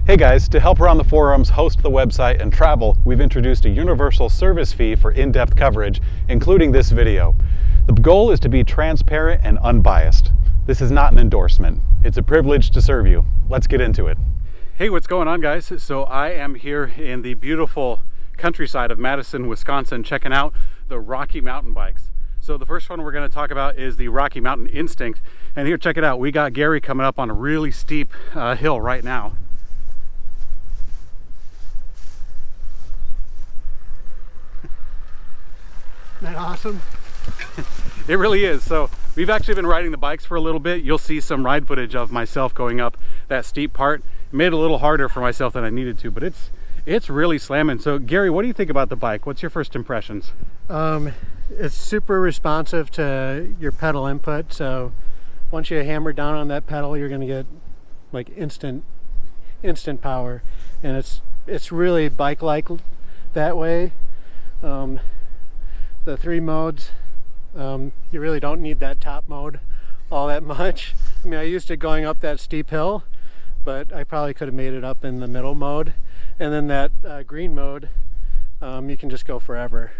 Hey guys, to help run the forums, host the website, and travel, we've introduced a universal service fee for in-depth coverage, including this video. The goal is to be transparent and unbiased. This is not an endorsement. It's a privilege to serve you. Let's get into it. Hey, what's going on, guys? So I am here in the beautiful countryside of Madison, Wisconsin, checking out the Rocky Mountain bikes. So the first one we're going to talk about is the Rocky Mountain Instinct. And here, check it out. We got Gary coming up on a really steep hill right now. Isn't that awesome? It really is. So we've actually been riding the bikes for a little bit. You'll see some ride footage of myself going up that steep part. It made it a little harder for myself than I needed to, but it's really slamming. So Gary, what do you think about the bike? What's your first impressions? It's super responsive to your pedal input. So once you hammer down on that pedal, you're going to get like instant power, and it's really bike-like that way. The three modes, you really don't need that top mode all that much. I mean, I used it going up that steep hill, but I probably could have made it up in the middle mode. And then that green mode, you can just go forever.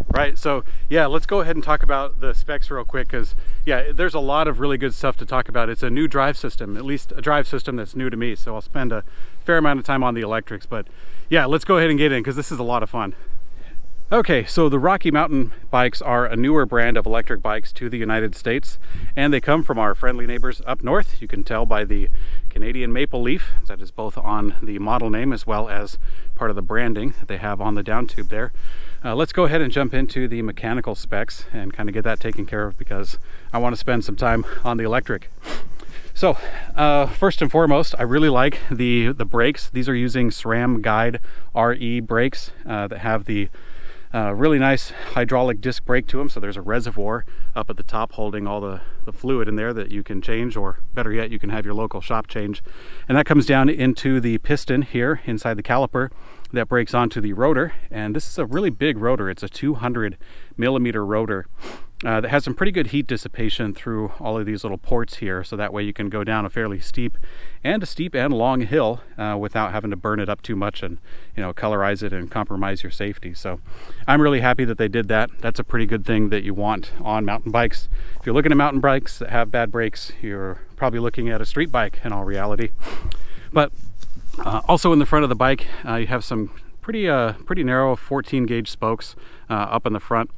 Right, so yeah, let's go ahead and talk about the specs real quick, because yeah, there's a lot of really good stuff to talk about. It's a new drive system, at least a drive system that's new to me, so I'll spend a fair amount of time on the electrics. But yeah, let's go ahead and get in, because this is a lot of fun. Okay, so the Rocky Mountain bikes are a newer brand of electric bikes to the United States, and they come from our friendly neighbors up north. You can tell by the Canadian maple leaf that is both on the model name as well as part of the branding that they have on the down tube there. Let's go ahead and jump into the mechanical specs and kind of get that taken care of, because I want to spend some time on the electric. So first and foremost, I really like the brakes. These are using SRAM Guide R brakes that have the really nice hydraulic disc brake to them. So there's a reservoir up at the top holding all the fluid in there that you can change, or better yet, you can have your local shop change. And that comes down into the piston here inside the caliper that breaks onto the rotor. And this is a really big rotor. It's a 200 millimeter rotor that has some pretty good heat dissipation through all of these little ports here, so that way you can go down a fairly steep and long hill without having to burn it up too much and, you know, colorize it and compromise your safety. So I'm really happy that they did that. That's a pretty good thing that you want on mountain bikes. If you're looking at mountain bikes that have bad brakes, you're probably looking at a street bike in all reality. But also in the front of the bike, you have some pretty narrow 14 gauge spokes up in the front,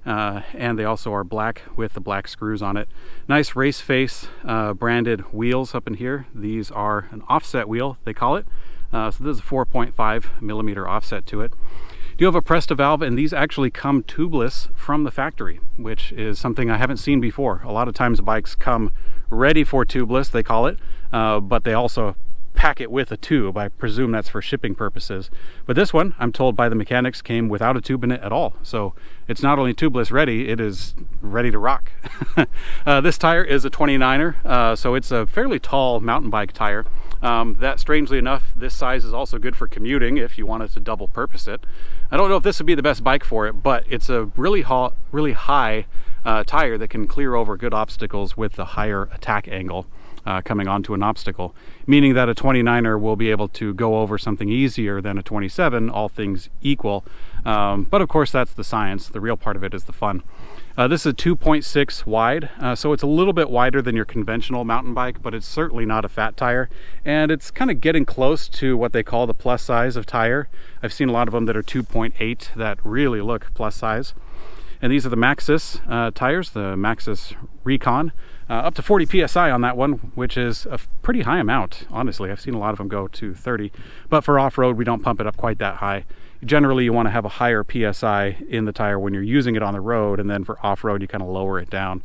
and they also are black with the black screws on it. Nice race face branded wheels up in here. These are an offset wheel, they call it. So this is a 4.5 millimeter offset to it. You have a Presta valve, and these actually come tubeless from the factory, which is something I haven't seen before. A lot of times bikes come ready for tubeless, they call it, but they also pack it with a tube. I presume that's for shipping purposes. But this one, I'm told by the mechanics, came without a tube in it at all. So it's not only tubeless ready, it is ready to rock. This tire is a 29er, so it's a fairly tall mountain bike tire. That, strangely enough, this size is also good for commuting if you wanted to double purpose it. I don't know if this would be the best bike for it, but it's a really high tire that can clear over good obstacles with the higher attack angle coming onto an obstacle, meaning that a 29er will be able to go over something easier than a 27, all things equal. But of course, that's the science. The real part of it is the fun. This is a 2.6 wide, so it's a little bit wider than your conventional mountain bike, but it's certainly not a fat tire, and it's kind of getting close to what they call the plus size of tire. I've seen a lot of them that are 2.8 that really look plus size. And these are the Maxxis tires, the Maxxis Recon. Up to 40 psi on that one, which is a pretty high amount, honestly. I've seen a lot of them go to 30, but for off-road, we don't pump it up quite that high. Generally, you want to have a higher psi in the tire when you're using it on the road, and then for off-road, you kind of lower it down.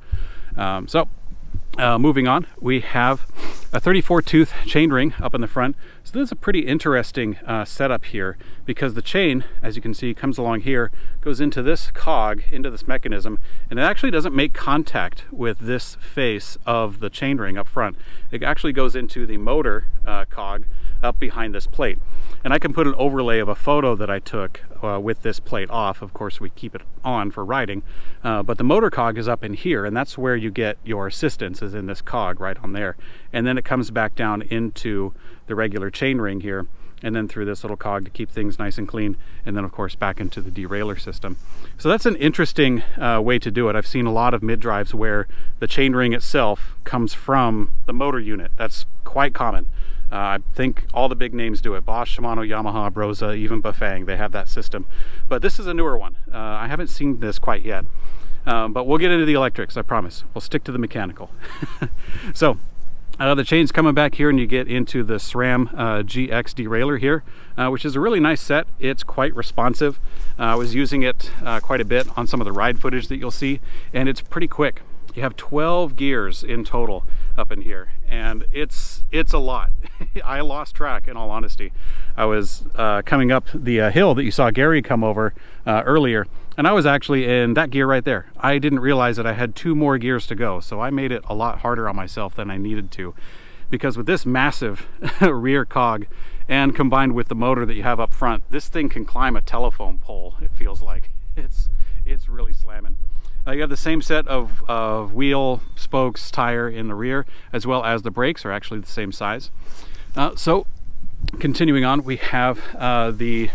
Moving on, we have a 34 tooth chain ring up in the front. So this is a pretty interesting setup here, because the chain, as you can see, comes along here, goes into this cog, into this mechanism, and it actually doesn't make contact with this face of the chain ring up front. It actually goes into the motor cog up behind this plate. And I can put an overlay of a photo that I took with this plate off. Of course, we keep it on for riding, but the motor cog is up in here, and that's where you get your assistance, is in this cog right on there. And then it comes back down into the regular chain ring here, and then through this little cog to keep things nice and clean, and then of course back into the derailleur system. So that's an interesting way to do it. I've seen a lot of mid-drives where the chain ring itself comes from the motor unit. That's quite common. I think all the big names do it. Bosch, Shimano, Yamaha, Brose, even Bafang, they have that system. But this is a newer one. I haven't seen this quite yet. But we'll get into the electrics, I promise. We'll stick to the mechanical. So, the chain's coming back here, and you get into the SRAM GX derailleur here, which is a really nice set. It's quite responsive. I was using it quite a bit on some of the ride footage that you'll see, and it's pretty quick. You have 12 gears in total up in here, and it's a lot. I lost track, in all honesty. I was coming up the hill that you saw Gary come over earlier, and I was actually in that gear right there. I didn't realize that I had 2 more gears to go, so I made it a lot harder on myself than I needed to, because with this massive rear cog and combined with the motor that you have up front, this thing can climb a telephone pole, it feels like. It's really slamming. You have the same set of wheel, spokes, tire in the rear, as well as the brakes are actually the same size. So continuing on, we have the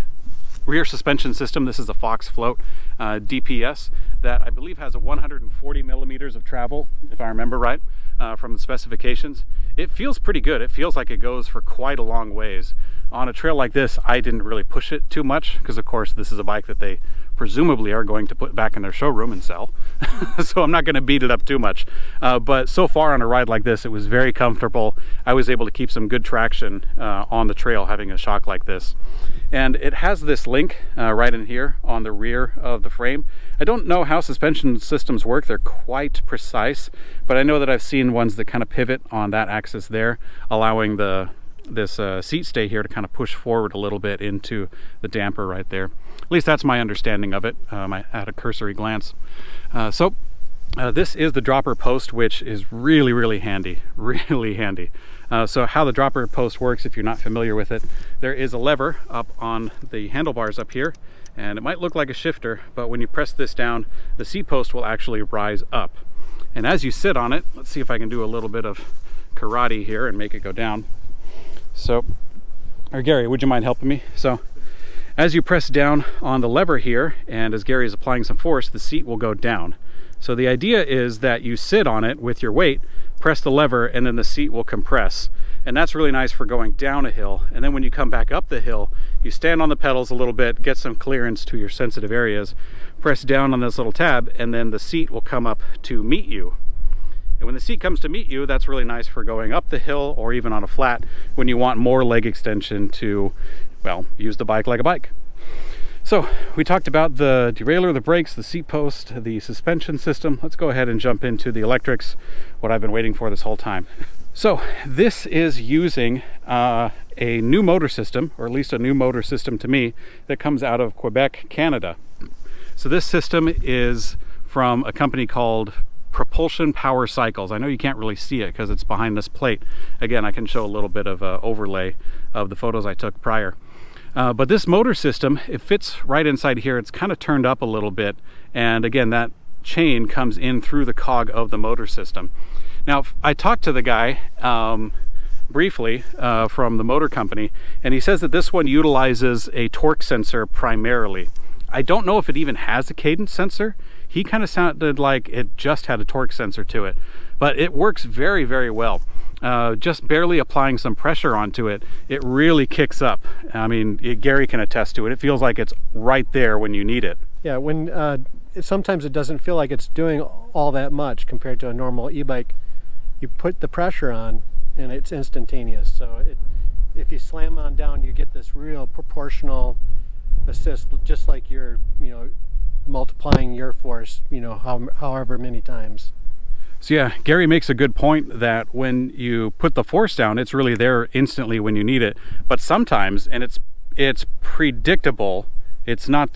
rear suspension system. This is the Fox Float DPS that I believe has a 140 millimeters of travel, if I remember right, from the specifications. It feels pretty good. It feels like it goes for quite a long ways. On a trail like this, I didn't really push it too much, because of course this is a bike that they presumably are going to put back in their showroom and sell. So I'm not going to beat it up too much. But so far on a ride like this, it was very comfortable. I was able to keep some good traction on the trail having a shock like this. And it has this link right in here on the rear of the frame. I don't know how suspension systems work. They're quite precise, but I know that I've seen ones that kind of pivot on that axis there, allowing this seat stay here to kind of push forward a little bit into the damper right there. At least that's my understanding of it. I had a cursory glance. So this is the dropper post, which is really handy, really handy. So how the dropper post works, if you're not familiar with it, there is a lever up on the handlebars up here, and it might look like a shifter, but when you press this down, the seat post will actually rise up. And as you sit on it, let's see if I can do a little bit of karate here and make it go down. So, or Gary, would you mind helping me? So, as you press down on the lever here, and as Gary is applying some force, the seat will go down. So the idea is that you sit on it with your weight, press the lever, and then the seat will compress. And that's really nice for going down a hill. And then when you come back up the hill, you stand on the pedals a little bit, get some clearance to your sensitive areas, press down on this little tab, and then the seat will come up to meet you. And when the seat comes to meet you, that's really nice for going up the hill or even on a flat when you want more leg extension to, well, use the bike like a bike. So we talked about the derailleur, the brakes, the seat post, the suspension system. Let's go ahead and jump into the electrics, what I've been waiting for this whole time. So this is using a new motor system, or at least a new motor system to me, that comes out of Quebec, Canada. So this system is from a company called Propulsion Power Cycles. I know you can't really see it because it's behind this plate. Again, I can show a little bit of overlay of the photos I took prior. But this motor system, it fits right inside here. It's kind of turned up a little bit. And again, that chain comes in through the cog of the motor system. Now, I talked to the guy briefly from the motor company, and he says that this one utilizes a torque sensor primarily. I don't know if it even has a cadence sensor. He kind of sounded like it just had a torque sensor to it, but it works very well. Just barely applying some pressure onto it, it really kicks up. I mean, Gary can attest to it. It feels like it's right there when you need it. Yeah, when sometimes it doesn't feel like it's doing all that much compared to a normal e-bike. You put the pressure on and it's instantaneous. So if you slam on down, you get this real proportional assist, just like you're, multiplying your force, however many times. So yeah, Gary makes a good point that when you put the force down, it's really there instantly when you need it. But sometimes, and it's predictable, it's not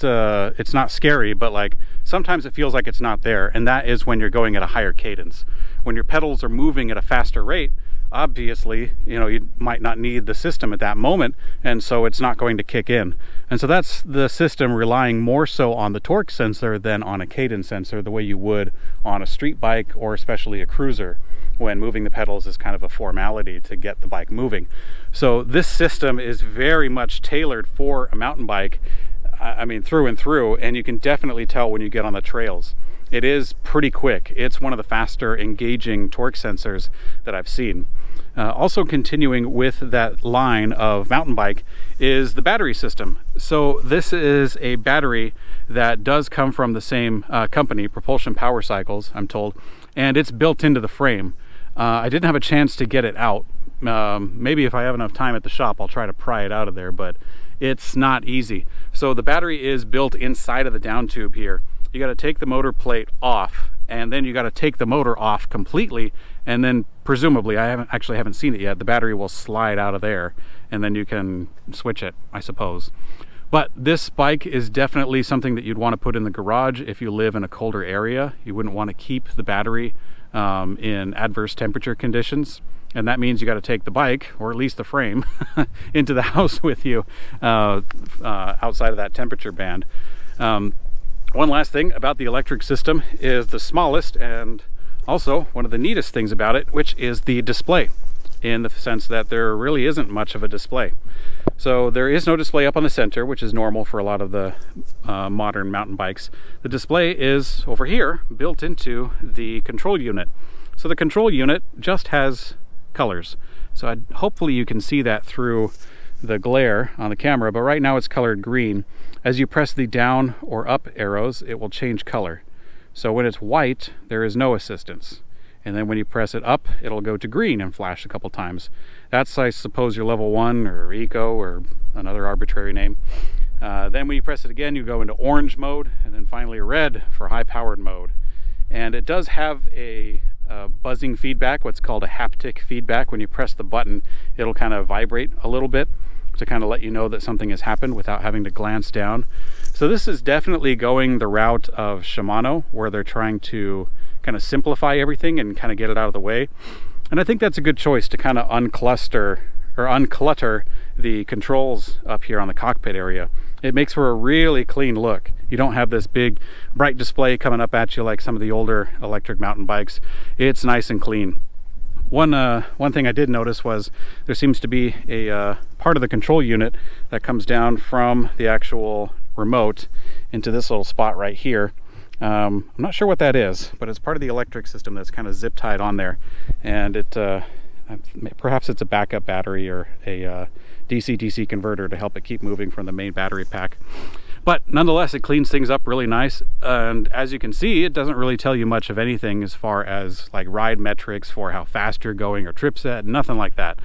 scary, but like sometimes it feels like it's not there, and that is when you're going at a higher cadence. When your pedals are moving at a faster rate, obviously, you know, you might not need the system at that moment, and so it's not going to kick in. And so that's the system relying more so on the torque sensor than on a cadence sensor, the way you would on a street bike or especially a cruiser, when moving the pedals is kind of a formality to get the bike moving. So this system is very much tailored for a mountain bike, I mean, through and through, and you can definitely tell when you get on the trails. It is pretty quick. It's one of the faster engaging torque sensors that I've seen. Also continuing with that line of mountain bike is the battery system. So this is a battery that does come from the same company, Propulsion Power Cycles, I'm told, and it's built into the frame. I didn't have a chance to get it out. Maybe if I have enough time at the shop, I'll try to pry it out of there, but it's not easy. So the battery is built inside of the down tube here. You got to take the motor plate off, and then you got to take the motor off completely, and then presumably, I haven't seen it yet, the battery will slide out of there, and then you can switch it, I suppose. But this bike is definitely something that you'd want to put in the garage if you live in a colder area. You wouldn't want to keep the battery in adverse temperature conditions, and that means you got to take the bike, or at least the frame, into the house with you outside of that temperature band. One last thing about the electric system is the smallest and also one of the neatest things about it, which is the display, in the sense that there really isn't much of a display. So there is no display up on the center, which is normal for a lot of the modern mountain bikes. The display is over here, built into the control unit. So the control unit just has colors. So hopefully you can see that through the glare on the camera, but right now it's colored green. As you press the down or up arrows, it will change color. So when it's white, there is no assistance. And then when you press it up, it'll go to green and flash a couple times. That's, I suppose, your level 1 or eco or another arbitrary name. Then when you press it again, you go into orange mode, and then finally red for high-powered mode. And it does have a buzzing feedback, what's called a haptic feedback. When you press the button, it'll kind of vibrate a little bit to kind of let you know that something has happened without having to glance down. So this is definitely going the route of Shimano, where they're trying to kind of simplify everything and kind of get it out of the way. And I think that's a good choice to kind of unclutter the controls up here on the cockpit area. It makes for a really clean look. You don't have this big bright display coming up at you like some of the older electric mountain bikes. It's nice and clean. One thing I did notice was there seems to be a part of the control unit that comes down from the actual remote into this little spot right here. I'm not sure what that is, but it's part of the electric system that's kind of zip tied on there, and it perhaps it's a backup battery or a DC-DC converter to help it keep moving from the main battery pack. But nonetheless, it cleans things up really nice, and as you can see, it doesn't really tell you much of anything as far as like ride metrics for how fast you're going or trip set, nothing like that.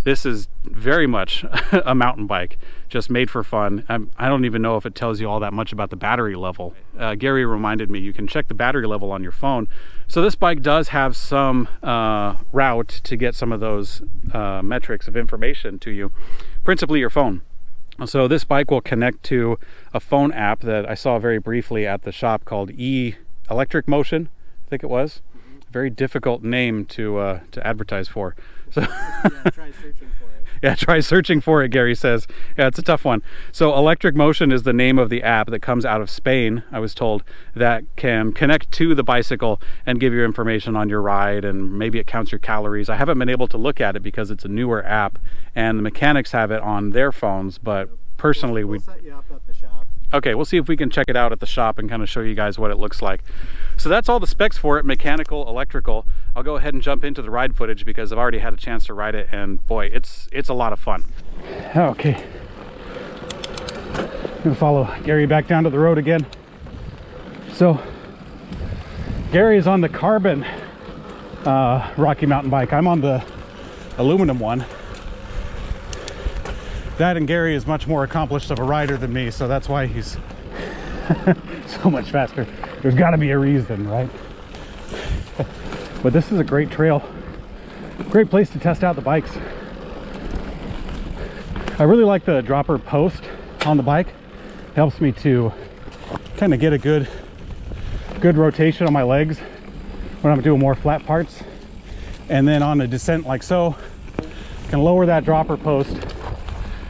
This is very much a mountain bike, just made for fun. I don't even know if it tells you all that much about the battery level. Gary reminded me you can check the battery level on your phone. So this bike does have some route to get some of those metrics of information to you, principally your phone. So this bike will connect to a phone app that I saw very briefly at the shop called Electric Motion, I think it was. Very difficult name to advertise for. So Yeah, try searching for it. Yeah, try searching for it, Gary says. Yeah, it's a tough one. So Electric Motion is the name of the app that comes out of Spain, I was told, that can connect to the bicycle and give you information on your ride, and maybe it counts your calories. I haven't been able to look at it because it's a newer app and the mechanics have it on their phones, but personally we'll set you up at the shop. Okay, we'll see if we can check it out at the shop and kind of show you guys what it looks like. So that's all the specs for it, mechanical, electrical. I'll go ahead and jump into the ride footage because I've already had a chance to ride it, and boy, it's a lot of fun. Okay, I'm gonna follow Gary back down to the road again. So Gary is on the carbon Rocky Mountain bike. I'm on the aluminum one. That and Gary is much more accomplished of a rider than me, so that's why he's so much faster. There's got to be a reason, right? But this is a great trail, great place to test out the bikes. I really like the dropper post on the bike. It helps me to kind of get a good rotation on my legs when I'm doing more flat parts. And then on a descent like so, can lower that dropper post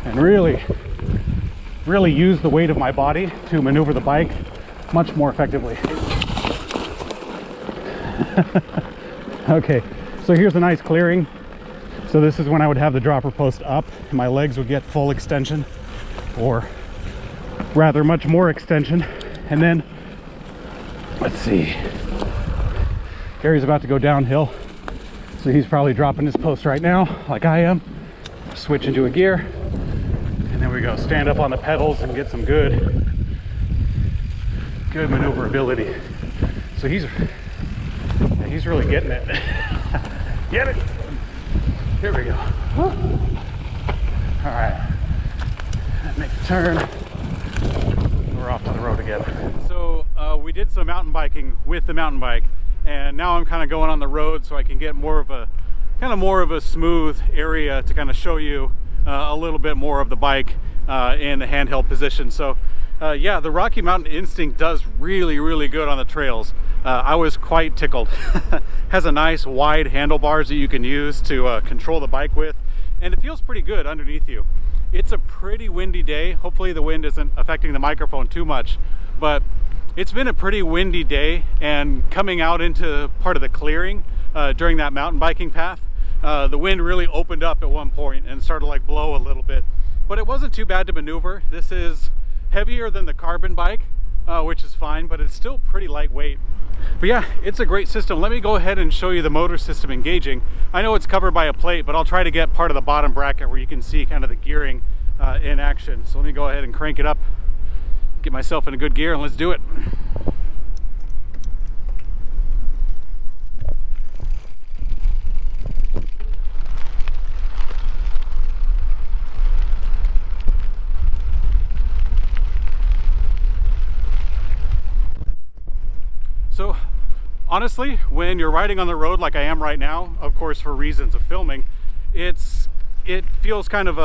and really use the weight of my body to maneuver the bike much more effectively. Okay, so here's a nice clearing. So this is when I would have the dropper post up, and my legs would get full extension, or rather much more extension. And then, let's see, Gary's about to go downhill, so he's probably dropping his post right now, like I am. Switch into a gear, and then we go stand up on the pedals and get some good maneuverability. So he's really getting it. Get it. Here we go. All right, make a turn. We're off to the road again. So we did some mountain biking with the mountain bike, and now I'm kind of going on the road so I can get more of a smooth area to kind of show you a little bit more of the bike in the handheld position. So yeah, the Rocky Mountain Instinct does really good on the trails. I was quite tickled. Has a nice wide handlebars that you can use to control the bike with, and it feels pretty good underneath you. It's a pretty windy day. Hopefully the wind isn't affecting the microphone too much, but it's been a pretty windy day, and coming out into part of the clearing during that mountain biking path, the wind really opened up at one point and started to like blow a little bit, but it wasn't too bad to maneuver. This is heavier than the carbon bike, which is fine, but it's still pretty lightweight. But yeah, it's a great system. Let me go ahead and show you the motor system engaging. I know it's covered by a plate, but I'll try to get part of the bottom bracket where you can see kind of the gearing in action. So let me go ahead and crank it up, get myself in a good gear, and let's do it. So honestly, when you're riding on the road like I am right now, of course for reasons of filming, it feels kind of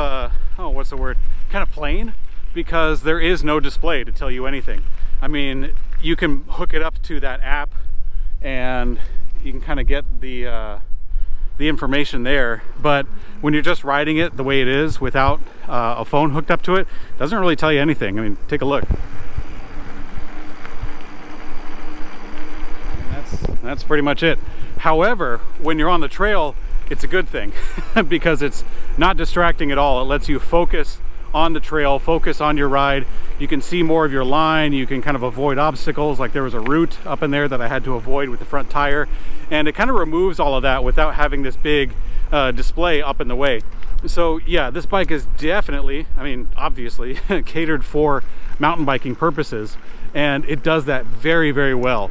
kind of plain, because there is no display to tell you anything. I mean, you can hook it up to that app and you can kind of get the information there, but when you're just riding it the way it is without a phone hooked up to it, doesn't really tell you anything. I mean, take a look. That's pretty much it. However, when you're on the trail, it's a good thing because it's not distracting at all. It lets you focus on the trail, focus on your ride. You can see more of your line. You can kind of avoid obstacles. Like there was a root up in there that I had to avoid with the front tire, and it kind of removes all of that without having this big display up in the way. So yeah, this bike is definitely, I mean, obviously catered for mountain biking purposes, and it does that very well.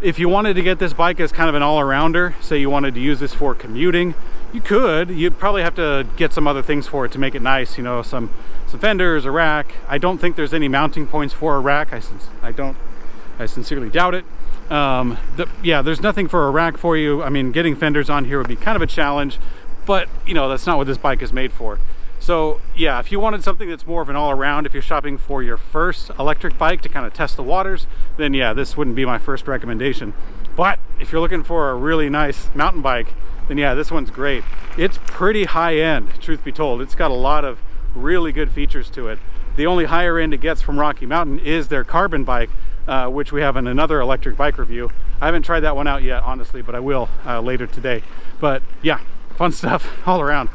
If you wanted to get this bike as kind of an all-arounder, say you wanted to use this for commuting, you could. You'd probably have to get some other things for it to make it nice, you know, some fenders, a rack. I don't think there's any mounting points for a rack. I sincerely doubt it. Yeah, there's nothing for a rack for you. I mean, getting fenders on here would be kind of a challenge, but you know, that's not what this bike is made for. So yeah, if you wanted something that's more of an all-around, if you're shopping for your first electric bike to kind of test the waters, then yeah, this wouldn't be my first recommendation. But if you're looking for a really nice mountain bike, then yeah, this one's great. It's pretty high-end, truth be told. It's got a lot of really good features to it. The only higher end it gets from Rocky Mountain is their carbon bike, which we have in another electric bike review. I haven't tried that one out yet, honestly, but I will later today. But yeah, fun stuff all around.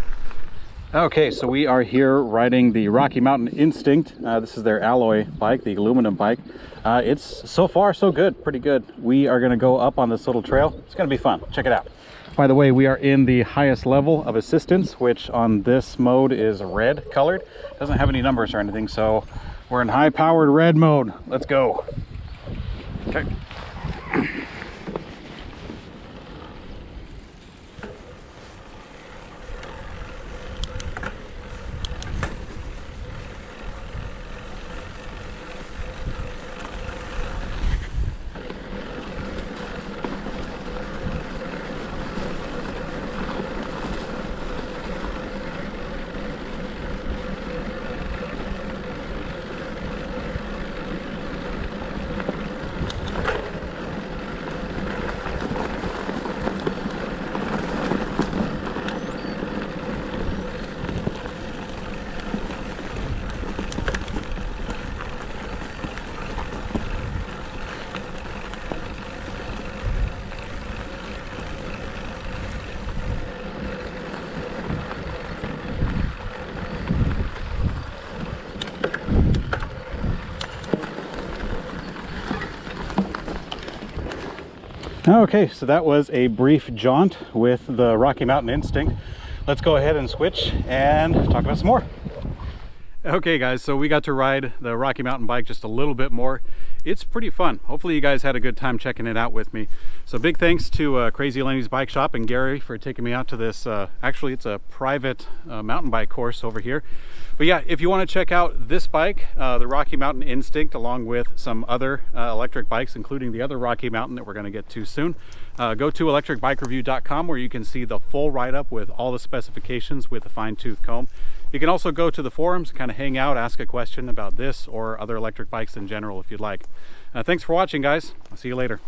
Okay, so we are here riding the Rocky Mountain Instinct. This is their alloy bike, the aluminum bike. It's so far so good, pretty good. We are going to go up on this little trail. It's going to be fun. Check it out. By the way, we are in the highest level of assistance, which on this mode is red colored. It doesn't have any numbers or anything, so we're in high-powered red mode. Let's go. Okay. Okay, so that was a brief jaunt with the Rocky Mountain Instinct. Let's go ahead and switch and talk about some more. Okay guys, so we got to ride the Rocky Mountain bike just a little bit more. It's pretty fun. Hopefully you guys had a good time checking it out with me. So big thanks to Crazy Lenny's Bike Shop and Gary for taking me out to this, actually it's a private mountain bike course over here. But yeah, if you want to check out this bike, the Rocky Mountain Instinct, along with some other electric bikes, including the other Rocky Mountain that we're going to get to soon, go to ElectricBikeReview.com where you can see the full write-up with all the specifications with a fine-tooth comb. You can also go to the forums, kind of hang out, ask a question about this or other electric bikes in general if you'd like. Thanks for watching, guys. I'll see you later.